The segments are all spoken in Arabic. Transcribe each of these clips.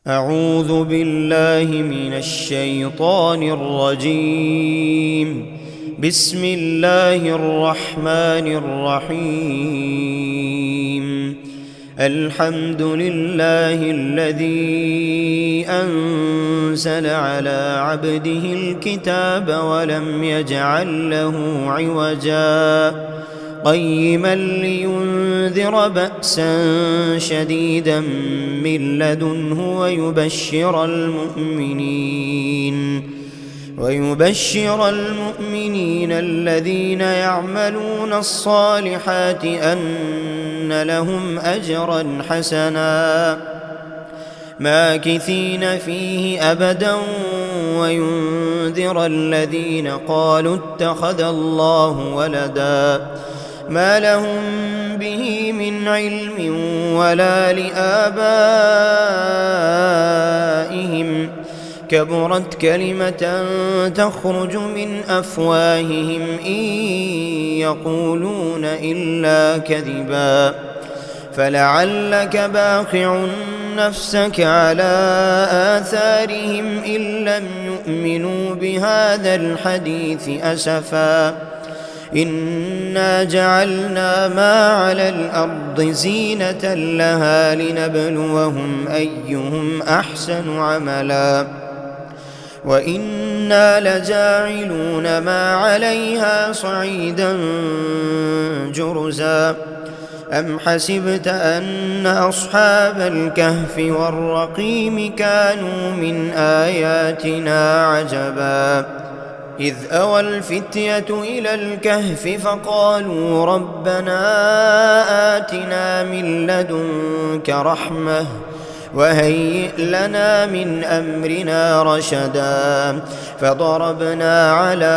أعوذ بالله من الشيطان الرجيم. بسم الله الرحمن الرحيم. الحمد لله الذي أنزل على عبده الكتاب ولم يجعل له عوجا قيما لينذر بأسا شديدا من لدنه ويبشر المؤمنين الذين يعملون الصالحات أن لهم أجرا حسنا ماكثين فيه أبدا وينذر الذين قالوا اتخذ الله ولدا ما لهم به من علم ولا لآبائهم كبرت كلمة تخرج من أفواههم إن يقولون إلا كذبا فلعلك باخع نفسك على آثارهم إن لم يؤمنوا بهذا الحديث أسفا إنا جعلنا ما على الأرض زينة لها لنبلوهم أيهم أحسن عملا وإنا لجاعلون ما عليها صعيدا جرزا أم حسبت أن أصحاب الكهف والرقيم كانوا من آياتنا عجبا إذ أوى الفتية إلى الكهف فقالوا ربنا آتنا من لدنك رحمة وهيئ لنا من أمرنا رشدا فضربنا على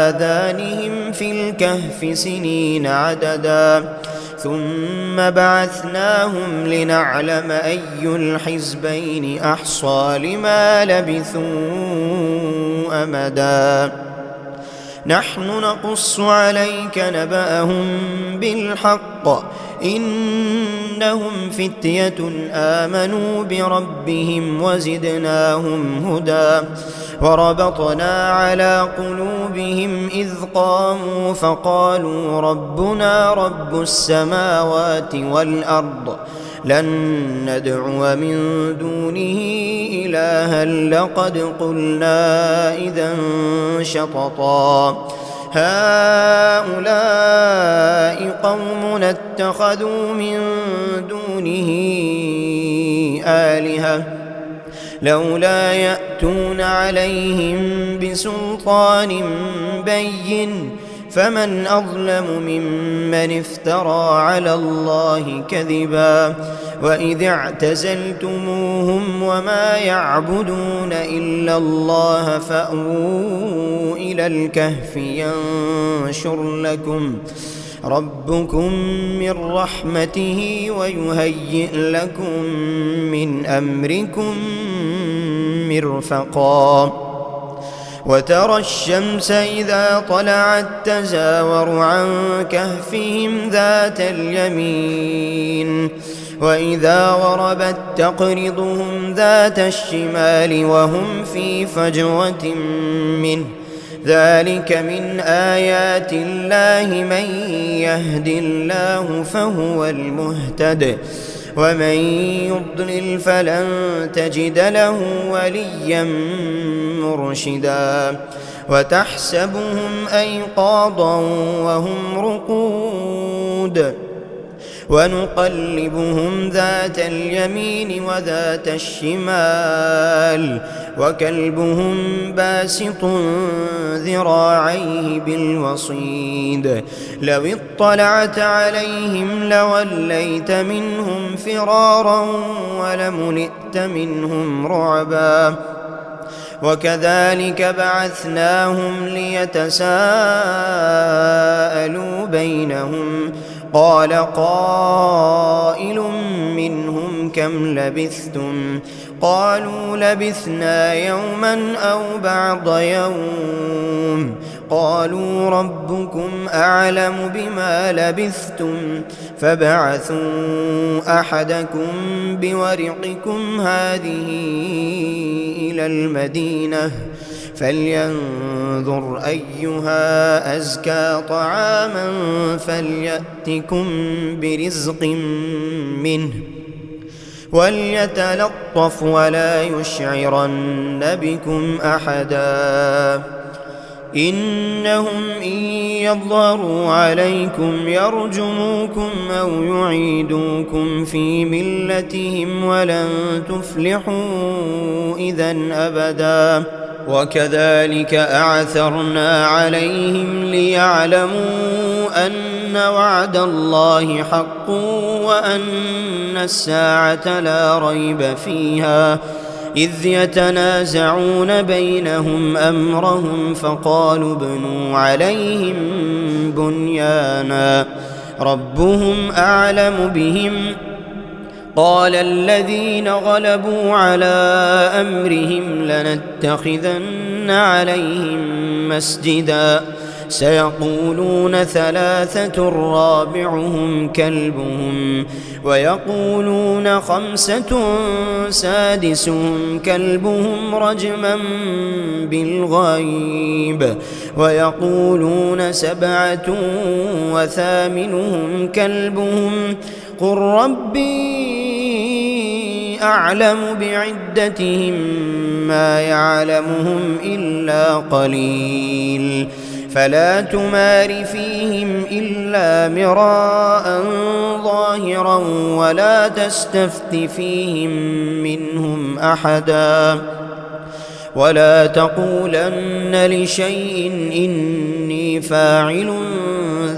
آذانهم في الكهف سنين عددا ثم بعثناهم لنعلم أي الحزبين أحصى لما لبثوا أمدا نحن نقص عليك نبأهم بالحق إنهم فتية آمنوا بربهم وزدناهم هدى وربطنا على قلوبهم إذ قاموا فقالوا ربنا رب السماوات والأرض لن ندعو من دونه إلها لقد قلنا إذا شططا هؤلاء قومنا اتخذوا من دونه آلهة لولا يأتون عليهم بسلطان بين فمن أظلم ممن افترى على الله كذبا وإذ اعتزلتموهم وما يعبدون إلا الله فأووا إلى الكهف ينشر لكم ربكم من رحمته ويهيئ لكم من أمركم مرفقا وترى الشمس إذا طلعت تزاور عن كهفهم ذات اليمين وإذا غربت تقرضهم ذات الشمال وهم في فجوة منه ذلك من آيات الله من يهد الله فهو المهتد ومن يضلل فلن تجد له وليا مرشدا وتحسبهم أيقاظا وهم رقود ونقلبهم ذات اليمين وذات الشمال وكلبهم باسط ذراعيه بالوصيد لو اطلعت عليهم لوليت منهم فرارا ولملئت منهم رعبا وكذلك بعثناهم ليتساءلوا بينهم قال قائل منهم كم لبثتم قالوا لبثنا يوما أو بعض يوم قالوا ربكم أعلم بما لبثتم فابعثوا أحدكم بورقكم هذه إلى المدينة فلينظر أيها أزكى طعاما فليأتكم برزق منه وليتلطف ولا يشعرن بكم أحدا إنهم إن يظهروا عليكم يرجموكم أو يعيدوكم في ملتهم ولن تفلحوا إذن أبدا وكذلك أعثرنا عليهم ليعلموا أن وعد الله حق وأن الساعة لا ريب فيها إذ يتنازعون بينهم أمرهم فقالوا ابنوا عليهم بنيانا ربهم أعلم بهم قال الذين غلبوا على أمرهم لنتخذن عليهم مسجدا سيقولون ثلاثة رابعهم كلبهم ويقولون خمسة سادسهم كلبهم رجما بالغيب ويقولون سبعة وثامنهم كلبهم قل ربي أعلم بعدتهم ما يعلمهم إلا قليل فلا تمار فيهم إلا مراء ظاهرا ولا تستفت فيهم منهم أحدا ولا تقولن لشيء إني فاعل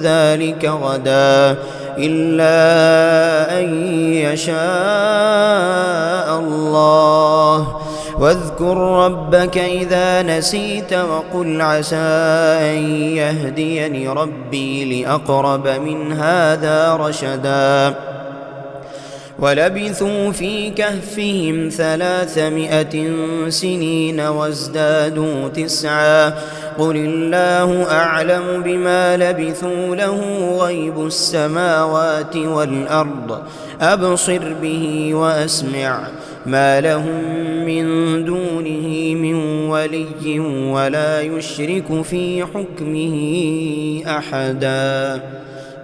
ذلك غدا إلا أن يشاء الله واذكر ربك إذا نسيت وقل عسى أن يهديني ربي لأقرب من هذا رشدا ولبثوا في كهفهم 300 سنين وازدادوا 9 قل الله أعلم بما لبثوا له غيب السماوات والأرض أبصر به وأسمع ما لهم من دونه من ولي ولا يشرك في حكمه أحدا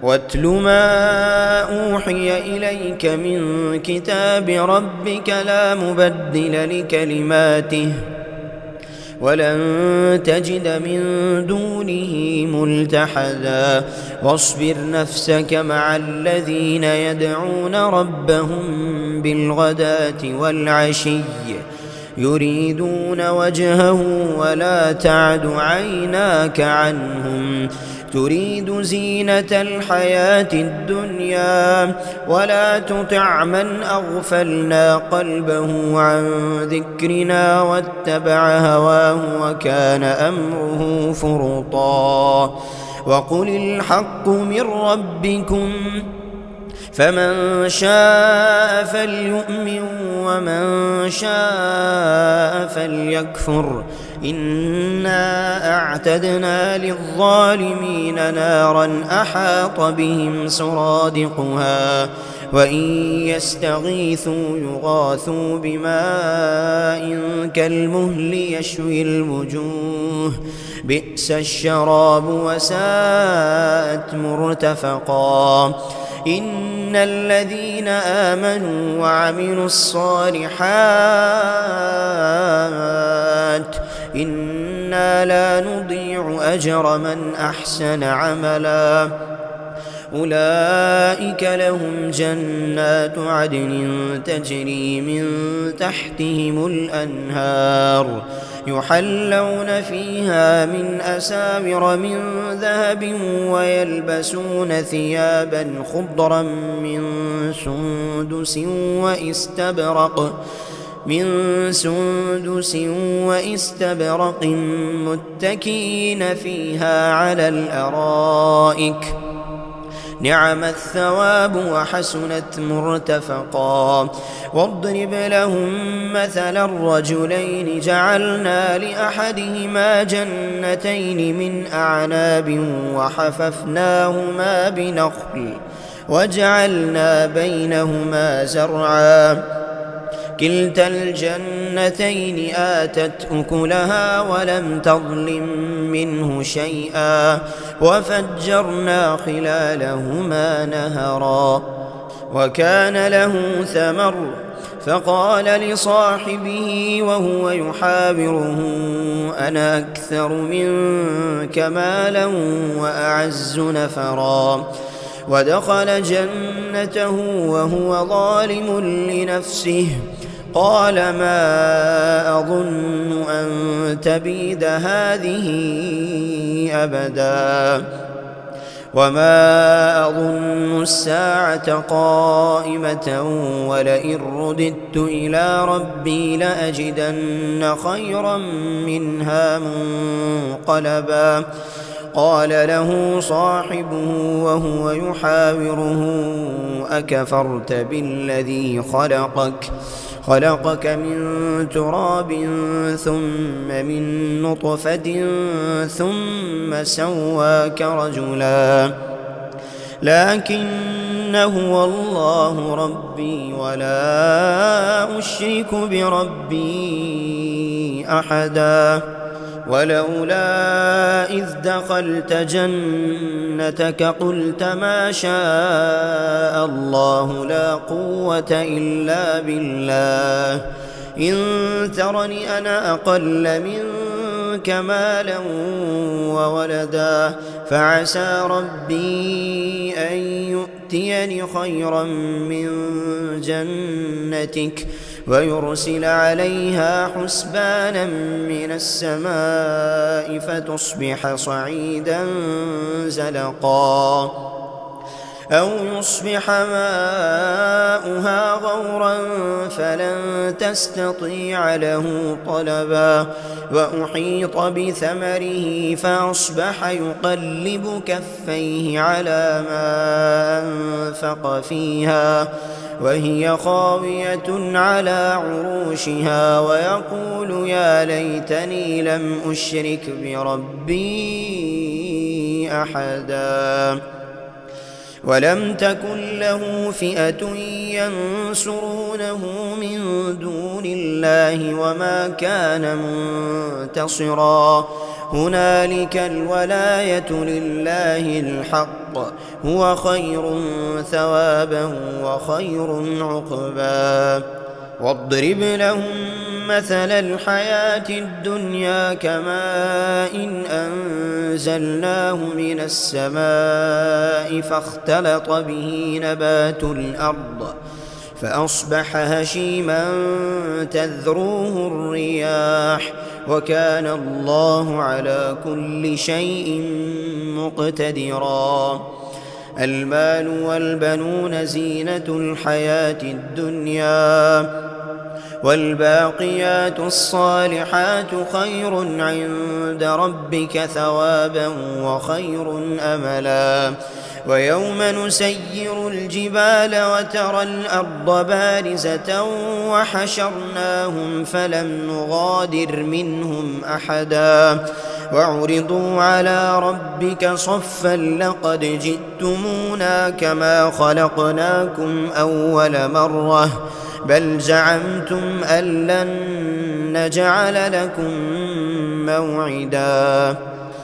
واتل ما أوحي إليك من كتاب ربك لا مبدل لكلماته ولن تجد من دونه ملتحدا واصبر نفسك مع الذين يدعون ربهم بالغداة والعشي يريدون وجهه ولا تعد عيناك عنهم تريد زينة الحياة الدنيا ولا تطع من أغفلنا قلبه عن ذكرنا واتبع هواه وكان أمره فرطا وقل الحق من ربكم فمن شاء فليؤمن ومن شاء فليكفر إنا أعتدنا للظالمين نارا أحاط بهم سرادقها وإن يستغيثوا يغاثوا بماء كالمهل يشوي الوجوه بئس الشراب وساءت مرتفقا إن الذين آمنوا وعملوا الصالحات إنا لا نضيع أجر من أحسن عملا أولئك لهم جنات عدن تجري من تحتهم الأنهار يحلون فيها من أساور من ذهب ويلبسون ثيابا خضرا من سندس واستبرق متكئين فيها على الأرائك نعم الثواب وحسنت مرتفقا واضرب لهم مثل الرجلين جعلنا لأحدهما جنتين من أعناب وحففناهما بنخل وجعلنا بينهما زرعا كلتا الجنتين آتت أكلها ولم تظلم منه شيئا وفجرنا خلالهما نهرا وكان له ثمر فقال لصاحبه وهو يحاوره أنا أكثر منك مالا وأعز نفرا ودخل جنته وهو ظالم لنفسه قال ما أظن أن تبيد هذه أبدا وما أظن الساعة قائمة ولئن رددت إلى ربي لأجدن خيرا منها منقلبا قال له صاحبه وهو يحاوره أكفرت بالذي خلقك من تراب ثم من نطفة ثم سواك رجلا لكن هو الله ربي ولا أشرك بربي أحدا ولولا إذ دخلت جنتك قلت ما شاء الله لا قوة إلا بالله إن ترني أنا أقل منك مالا وولدا فعسى ربي أن يؤتيني خيرا من جنتك ويرسل عليها حسبانا من السماء فتصبح صعيدا زلقا أو يصبح ماؤها غورا فلن تستطيع له طلبا وأحيط بثمره فأصبح يقلب كفيه على ما أنفق فيها وهي خاوية على عروشها ويقول يا ليتني لم أشرك بربي أحدا ولم تكن له فئة ينصرونه من دون الله وما كان منتصرا هنالك الولاية لله الحق هو خير ثوابا وخير عقبا واضرب لهم مثل الحياة الدنيا كماء أنزلناه من السماء فاختلط به نبات الأرض فأصبح هشيما تذروه الرياح وكان الله على كل شيء مقتدرا المال والبنون زينة الحياة الدنيا والباقيات الصالحات خير عند ربك ثوابا وخير أملا ويوم نسير الجبال وترى الأرض بارزة وحشرناهم فلم نغادر منهم أحدا وعرضوا على ربك صفا لقد جئتمونا كما خلقناكم أول مرة بل زعمتم أن لن نجعل لكم موعدا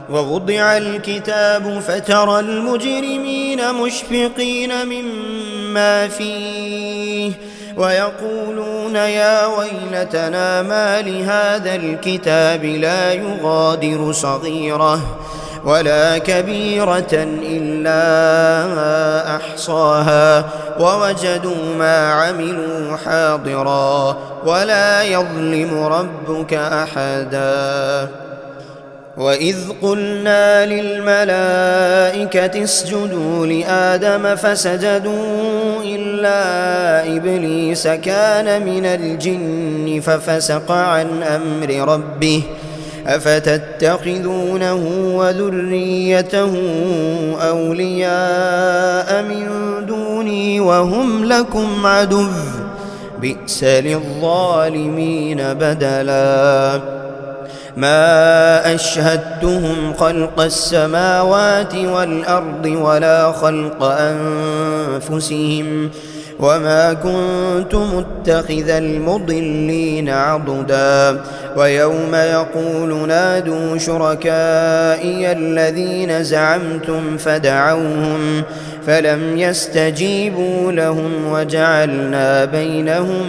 ووضع الكتاب فترى المجرمين مشفقين مما فيه ويقولون يا ويلتنا ما لهذا الكتاب لا يغادر صغيرة ولا كبيرة إلا أحصاها ووجدوا ما عملوا حاضرا ولا يظلم ربك أحدا وإذ قلنا للملائكة اسجدوا لآدم فسجدوا إلا إبليس كان من الجن ففسق عن أمر ربه أفتتخذونه وذريته أولياء من دوني وهم لكم عدو بئس للظالمين بدلا ما أشهدتهم خلق السماوات والأرض ولا خلق أنفسهم وما كنت متخذ المضلين عضدا ويوم يقول نادوا شركائي الذين زعمتم فدعوهم فلم يستجيبوا لهم وجعلنا بينهم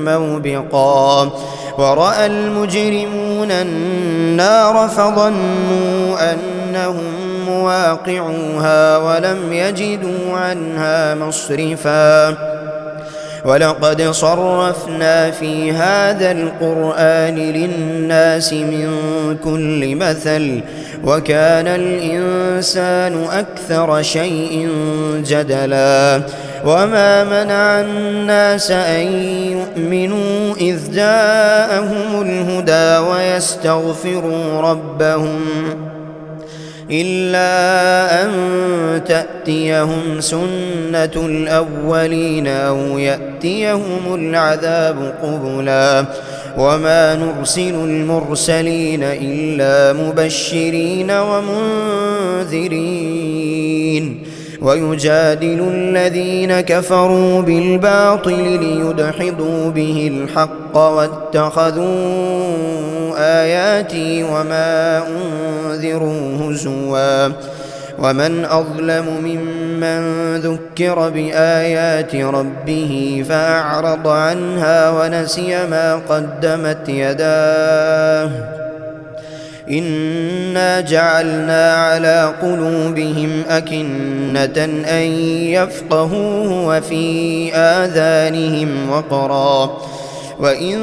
موبقا ورأى المجرمون النار فظنوا أنهم مواقعوها ولم يجدوا عنها مصرفا ولقد صرفنا في هذا القرآن للناس من كل مثل وكان الإنسان أكثر شيء جدلا وما منع الناس أن يؤمنوا إذ جاءهم الهدى ويستغفروا ربهم إلا أن تأتيهم سنة الأولين أو يأتيهم العذاب قبلا وما نرسل المرسلين إلا مبشرين ومنذرين ويجادل الذين كفروا بالباطل ليدحضوا به الحق واتخذوا آياتي وما أنذروا هزوا ومن أظلم ممن ذكر بآيات ربه فأعرض عنها ونسي ما قدمت يداه إنا جعلنا على قلوبهم أكنة أن يفقهوه وفي آذانهم وقرا وإن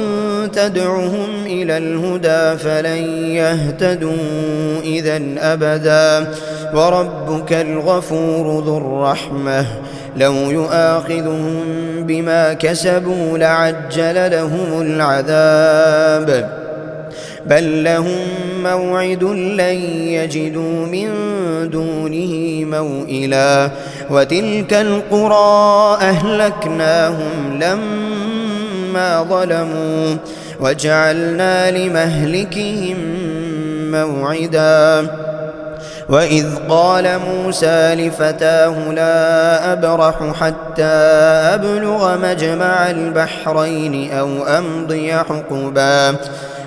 تدعهم إلى الهدى فلن يهتدوا إذن أبدا وربك الغفور ذو الرحمة لو يؤاخذهم بما كسبوا لعجل لهم العذاب بل لهم موعد لن يجدوا من دونه موئلا وتلك القرى أهلكناهم لما ظلموا وجعلنا لمهلكهم موعدا وإذ قال موسى لفتاه لا أبرح حتى أبلغ مجمع البحرين أو أمضي حقبا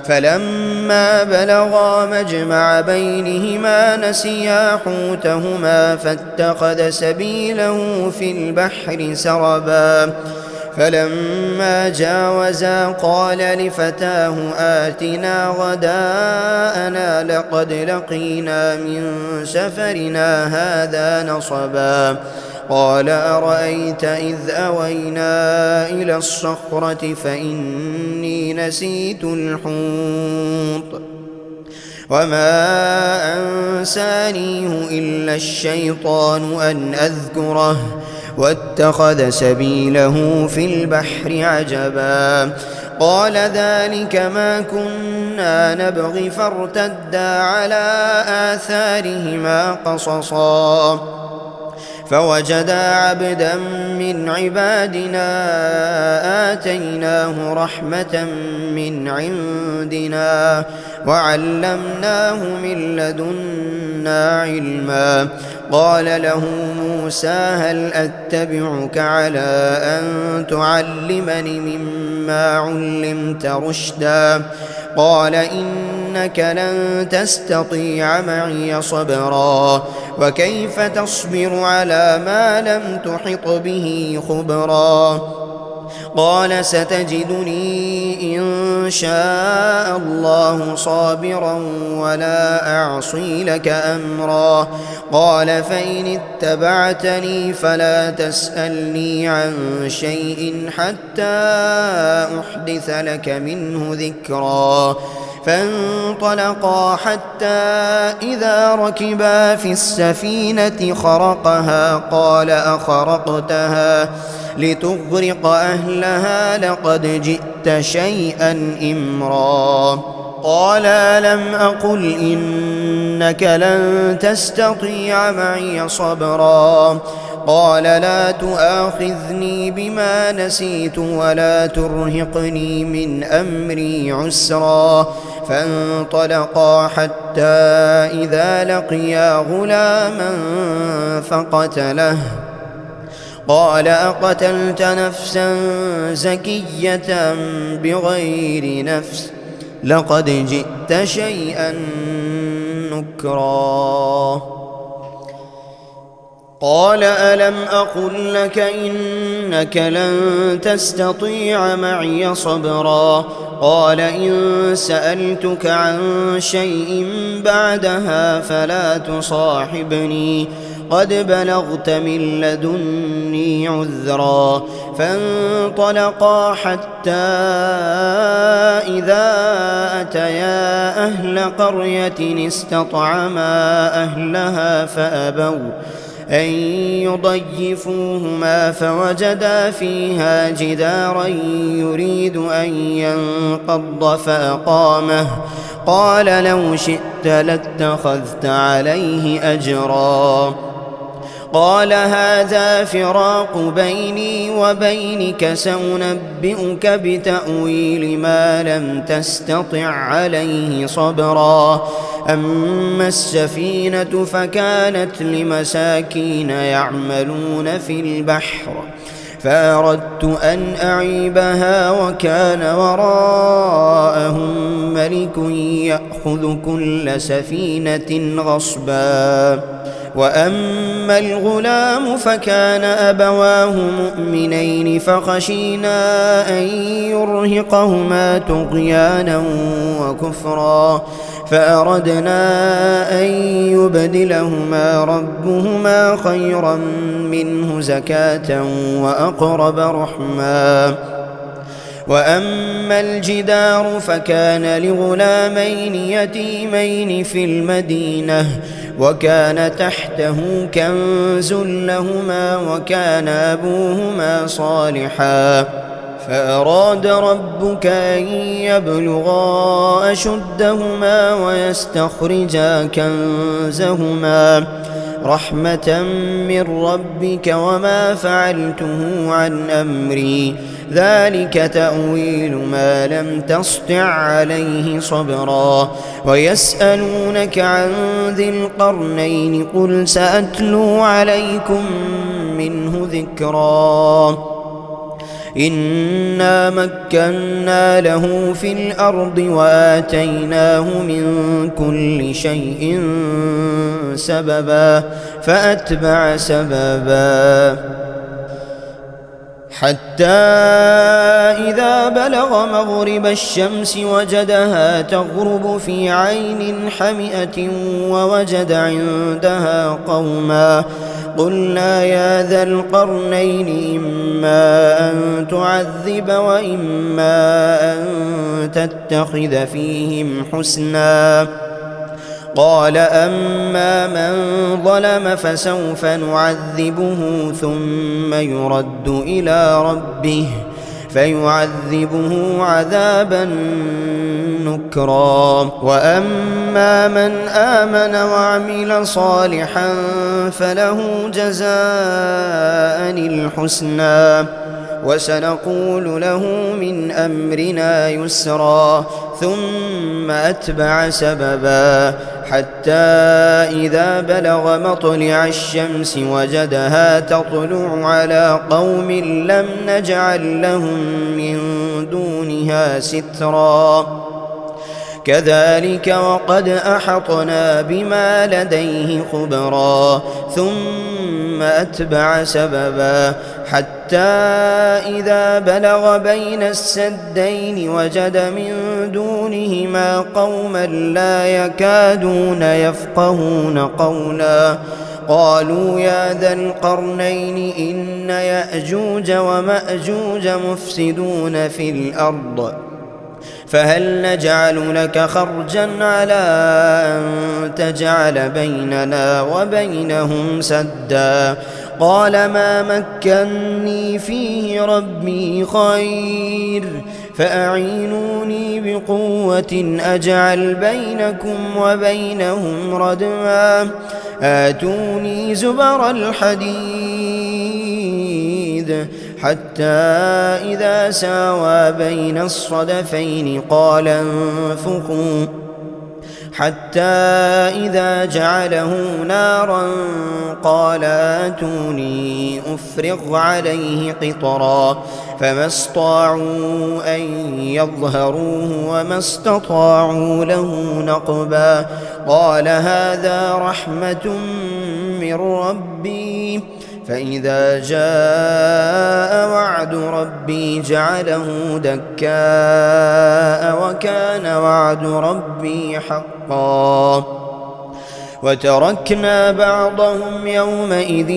فلما بلغا مجمع بينهما نسيا حوتهما فاتخذ سبيله في البحر سربا فلما جاوزا قال لفتاه آتنا غداءنا لقد لقينا من سفرنا هذا نصبا قال أرأيت إذ أوينا إلى الصخرة فإني نسيت الحوت وما أنسانيه إلا الشيطان أن أذكره واتخذ سبيله في البحر عجبا قال ذلك ما كنا نبغي فارتدا على آثارهما قصصا فوجدا عبدا من عبادنا آتيناه رحمة من عندنا وعلمناه من لدنا علما قال له موسى هل أتبعك على أن تعلمني مما علمت رشدا قال إنك لن تستطيع معي صبرا وكيف تصبر على ما لم تحط به خبرا قال ستجدني إن شاء الله صابرا ولا أعصي لك أمرا قال فإن اتبعتني فلا تسألني عن شيء حتى أحدث لك منه ذكرا فانطلقا حتى إذا ركبا في السفينة خرقها قال أخرقتها لتغرق أهلها لقد جئت شيئا إمرا قال ألم أقل إنك لن تستطيع معي صبرا قال لا تؤاخذني بما نسيت ولا ترهقني من أمري عسرا فانطلقا حتى إذا لقيا غلاما فقتله قال أقتلت نفسا زكية بغير نفس لقد جئت شيئا نكرا قال ألم أقل لك إنك لن تستطيع معي صبرا قال إن سألتك عن شيء بعدها فلا تصاحبني قد بلغت من لدني عذرا فانطلقا حتى إذا أتيا أهل قرية استطعما أهلها فأبوا أن يضيفوهما فوجدا فيها جدارا يريد أن ينقض فأقامه قال لو شئت لاتخذت عليه أجرا قال هذا فراق بيني وبينك سأنبئك بتأويل ما لم تستطع عليه صبرا أما السفينة فكانت لمساكين يعملون في البحر فأردت أن أعيبها وكان وراءهم ملك يأخذ كل سفينة غصبا وأما الغلام فكان أبواه مؤمنين فخشينا أن يرهقهما طغيانا وكفرا فأردنا أن يبدلهما ربهما خيرا منه زكاة وأقرب رحما وأما الجدار فكان لغلامين يتيمين في المدينة وكان تحته كنز لهما وكان أبوهما صالحا فأراد ربك أن يبلغا أشدهما ويستخرجا كنزهما رحمة من ربك وما فعلته عن أمري ذلك تأويل ما لم تسطع عليه صبرا ويسألونك عن ذي القرنين قل سأتلو عليكم منه ذكرا إنا مكنا له في الأرض وآتيناه من كل شيء سببا فأتبع سببا حتى إذا بلغ مغرب الشمس وجدها تغرب في عين حمئة ووجد عندها قوما قلنا يا ذا القرنين إما أن تعذب وإما أن تتخذ فيهم حسنا قال أما من ظلم فسوف نعذبه ثم يرد إلى ربه فيعذبه عذابا نكرا وأما من آمن وعمل صالحا فله جزاء الحسنى وسنقول له من أمرنا يسرا ثم أتبع سببا حتى إذا بلغ مطلع الشمس وجدها تطلع على قوم لم نجعل لهم من دونها سترا كذلك وقد أحطنا بما لديه خبرا ثم أتبع سببا حتى إذا بلغ بين السدين وجد من دونهما قوما لا يكادون يفقهون قولا قالوا يا ذا القرنين إن يأجوج ومأجوج مفسدون في الأرض فهل نجعل لك خرجا على أن تجعل بيننا وبينهم سدا قال ما مكني فيه ربي خير فأعينوني بقوة أجعل بينكم وبينهم ردما آتوني زبر الحديد حتى إذا ساوى بين الصدفين قال انفخوا حتى إذا جعله نارا قال آتوني أفرغ عليه قطرا فما استطاعوا أن يظهروه وما استطاعوا له نقبا قال هذا رحمة من ربي فإذا جاء وعد ربي جعله دكاء وكان وعد ربي حقا وتركنا بعضهم يومئذ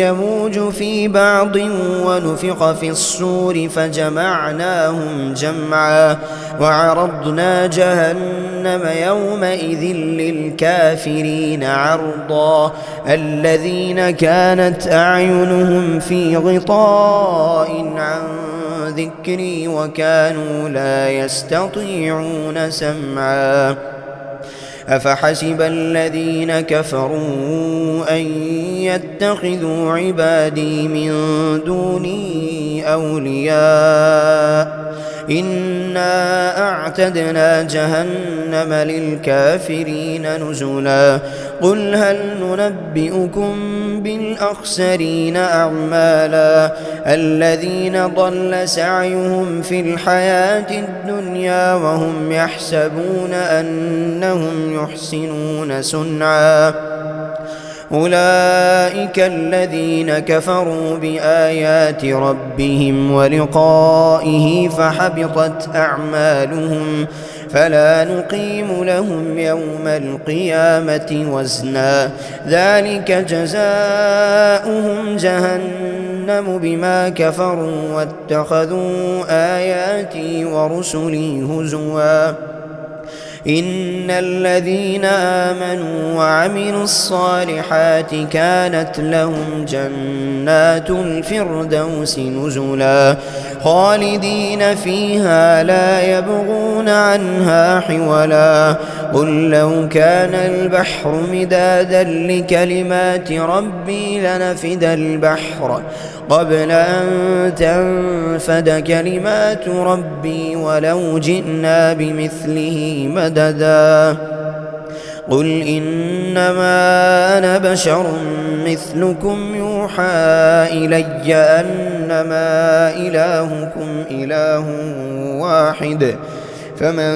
يموج في بعض ونفخ في الصور فجمعناهم جمعا وعرضنا جهنم يومئذ للكافرين عرضا الذين كانت أعينهم في غطاء عن ذكري وكانوا لا يستطيعون سمعا أفحسب الذين كفروا أن يتخذوا عبادي من دوني أولياء إنا أعتدنا جهنم للكافرين نزلا قل هل ننبئكم بالأخسرين أعمالا الذين ضل سعيهم في الحياة الدنيا وهم يحسبون أنهم يحسنون صنعا أولئك الذين كفروا بآيات ربهم ولقائه فحبطت أعمالهم فلا نقيم لهم يوم القيامة وزنا ذلك جزاؤهم جهنم بما كفروا واتخذوا آياتي ورسلي هزوا إن الذين آمنوا وعملوا الصالحات كانت لهم جنات الفردوس نزلا خالدين فيها لا يبغون عنها حولا قل لو كان البحر مدادا لكلمات ربي لنفد البحر قبل أن تنفد كلمات ربي ولو جئنا بمثله مددا قل إنما أنا بشر مثلكم يوحى إلي أنما إلهكم إله واحد فمن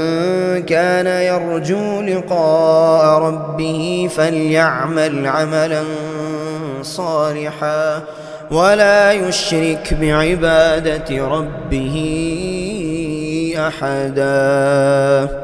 كان يرجو لقاء ربه فليعمل عملا صالحا ولا يشرك بعبادة ربه أحدا.